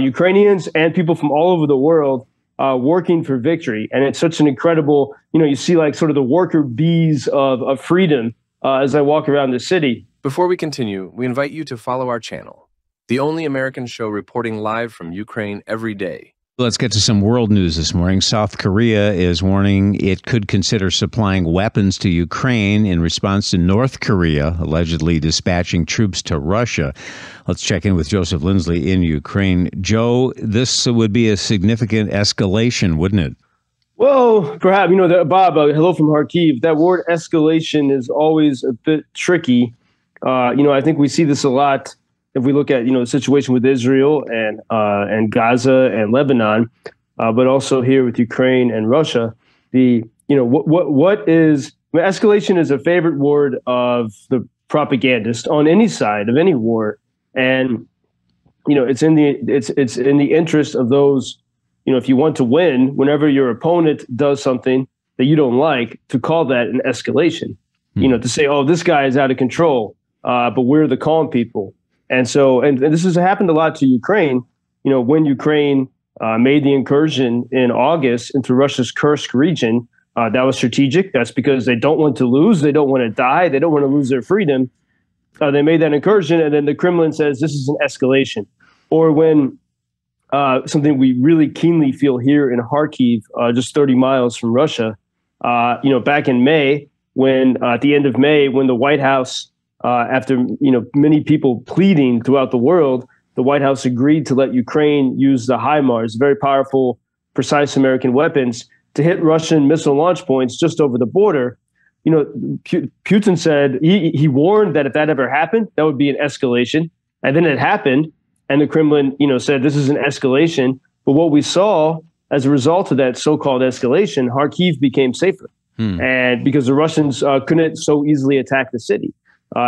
Ukrainians and people from all over the world working for victory. And it's such an incredible, you see like sort of the worker bees of freedom as I walk around the city. Before we continue, we invite you to follow our channel, the only American show reporting live from Ukraine every day. Let's get to some world news this morning. South Korea is warning it could consider supplying weapons to Ukraine in response to North Korea allegedly dispatching troops to Russia. Let's check in with Joseph Lindsley in Ukraine. Joe, this would be a significant escalation, wouldn't it? Well, perhaps, Bob, hello from Kharkiv. That word escalation is always a bit tricky. I think we see this a lot if we look at, the situation with Israel and Gaza and Lebanon, but also here with Ukraine and Russia. Escalation is a favorite word of the propagandist on any side of any war, and it's in the interest of those. If you want to win, whenever your opponent does something that you don't like, to call that an escalation. To say, oh, this guy is out of control, but we're the calm people. And so, and this has happened a lot to Ukraine. When Ukraine made the incursion in August into Russia's Kursk region, that was strategic. That's because they don't want to lose. They don't want to die. They don't want to lose their freedom. They made that incursion, and then the Kremlin says this is an escalation. Or when something we really keenly feel here in Kharkiv, just 30 miles from Russia, back in May, when at the end of May, when the White House, after many people pleading throughout the world, the White House agreed to let Ukraine use the HIMARS, very powerful, precise American weapons, to hit Russian missile launch points just over the border. Putin said he warned that if that ever happened, that would be an escalation. And then it happened, and the Kremlin, said this is an escalation. But what we saw as a result of that so-called escalation, Kharkiv became safer, and because the Russians couldn't so easily attack the city.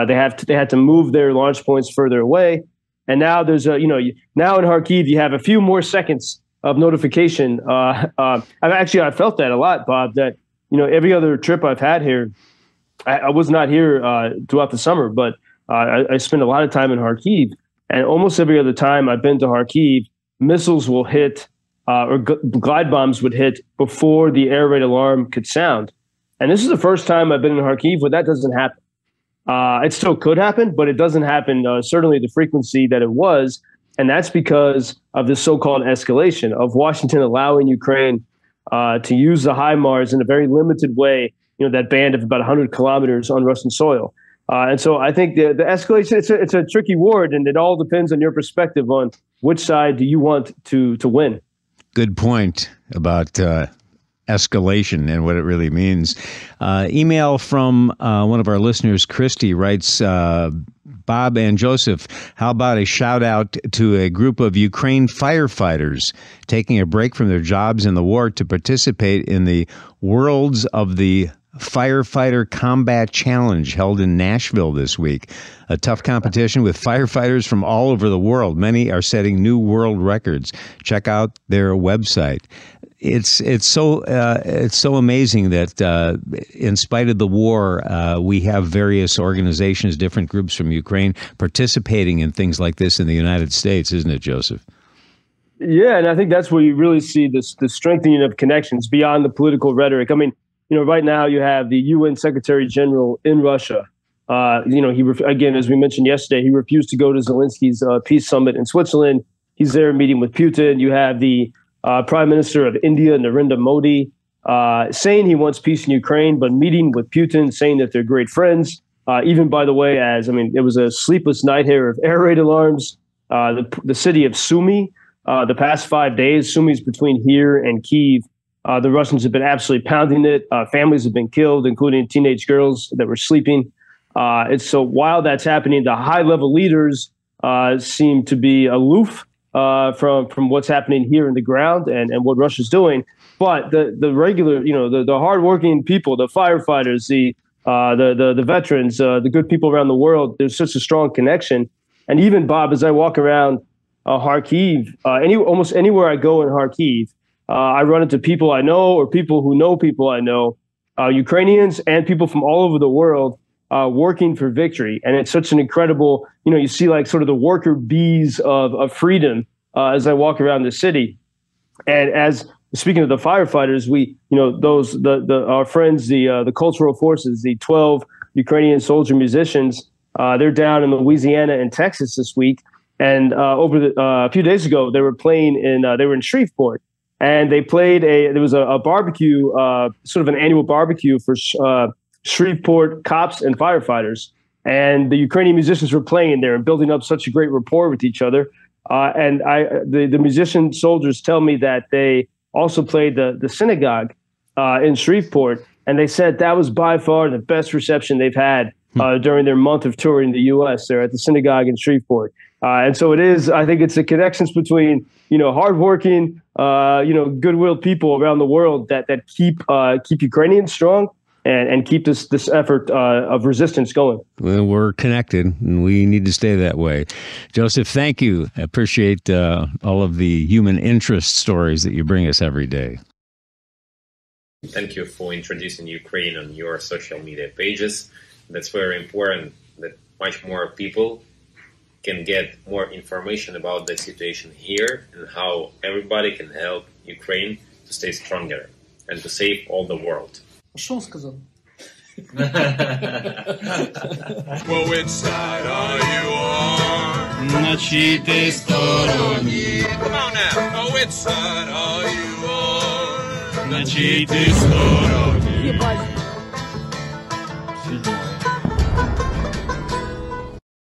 They had to move their launch points further away, and now there's now in Kharkiv you have a few more seconds of notification. I felt that a lot, Bob. That every other trip I've had here, I was not here throughout the summer, but I spent a lot of time in Kharkiv, and almost every other time I've been to Kharkiv, missiles will hit or glide bombs would hit before the air raid alarm could sound. And this is the first time I've been in Kharkiv where that doesn't happen. It still could happen, but it doesn't happen certainly the frequency that it was. And that's because of this so-called escalation of Washington allowing Ukraine to use the HIMARS in a very limited way, that band of about 100 kilometers on Russian soil. And so I think the escalation, it's a tricky word, and it all depends on your perspective on which side do you want to win. Good point about escalation and what it really means. Email from one of our listeners, Christy, writes, Bob and Joseph, how about a shout out to a group of Ukraine firefighters taking a break from their jobs in the war to participate in the Worlds of the Firefighter Combat Challenge held in Nashville this week. A tough competition with firefighters from all over the world. Many are setting new world records. Check out their website. It's so amazing that in spite of the war, we have various organizations, different groups from Ukraine participating in things like this in the United States, isn't it, Joseph? Yeah, and I think that's where you really see the strengthening of connections beyond the political rhetoric. I mean, right now you have the UN Secretary General in Russia. Again, as we mentioned yesterday, he refused to go to Zelensky's peace summit in Switzerland. He's there meeting with Putin. You have the Prime Minister of India, Narendra Modi, saying he wants peace in Ukraine, but meeting with Putin, saying that they're great friends. Even, by the way, it was a sleepless night here of air raid alarms. The city of Sumy, the past 5 days, Sumy's between here and Kyiv. The Russians have been absolutely pounding it. Families have been killed, including teenage girls that were sleeping. So while that's happening, the high-level leaders seem to be aloof from what's happening here in the ground and what Russia's doing. But the regular, the hardworking people, the firefighters, the veterans, the good people around the world, there's such a strong connection. And even, Bob, as I walk around Kharkiv, almost anywhere I go in Kharkiv, I run into people I know or people who know people I know, Ukrainians and people from all over the world working for victory. And it's such an incredible, you see like sort of the worker bees of freedom as I walk around the city. And as speaking of the firefighters, our friends, the cultural forces, the 12 Ukrainian soldier musicians, they're down in Louisiana and Texas this week. And a few days ago, they were playing they were in Shreveport, and they played there was a barbecue, sort of an annual barbecue for Shreveport cops and firefighters. And the Ukrainian musicians were playing there and building up such a great rapport with each other. And the musician soldiers tell me that they also played the synagogue in Shreveport, and they said that was by far the best reception they've had during their month of touring the U.S. There at the synagogue in Shreveport. And so it is. I think it's the connections between hardworking, goodwill people around the world that keep Ukrainians strong and keep this effort of resistance going. Well, we're connected, and we need to stay that way. Joseph, thank you. I appreciate all of the human interest stories that you bring us every day. Thank you for introducing Ukraine on your social media pages. That's very important that much more people can get more information about the situation here and how everybody can help Ukraine to stay stronger and to save all the world. Что он сказал? Well, which side are you on? На чьей ты стороне? Come on now. Oh, which side are you on? На чьей ты стороне?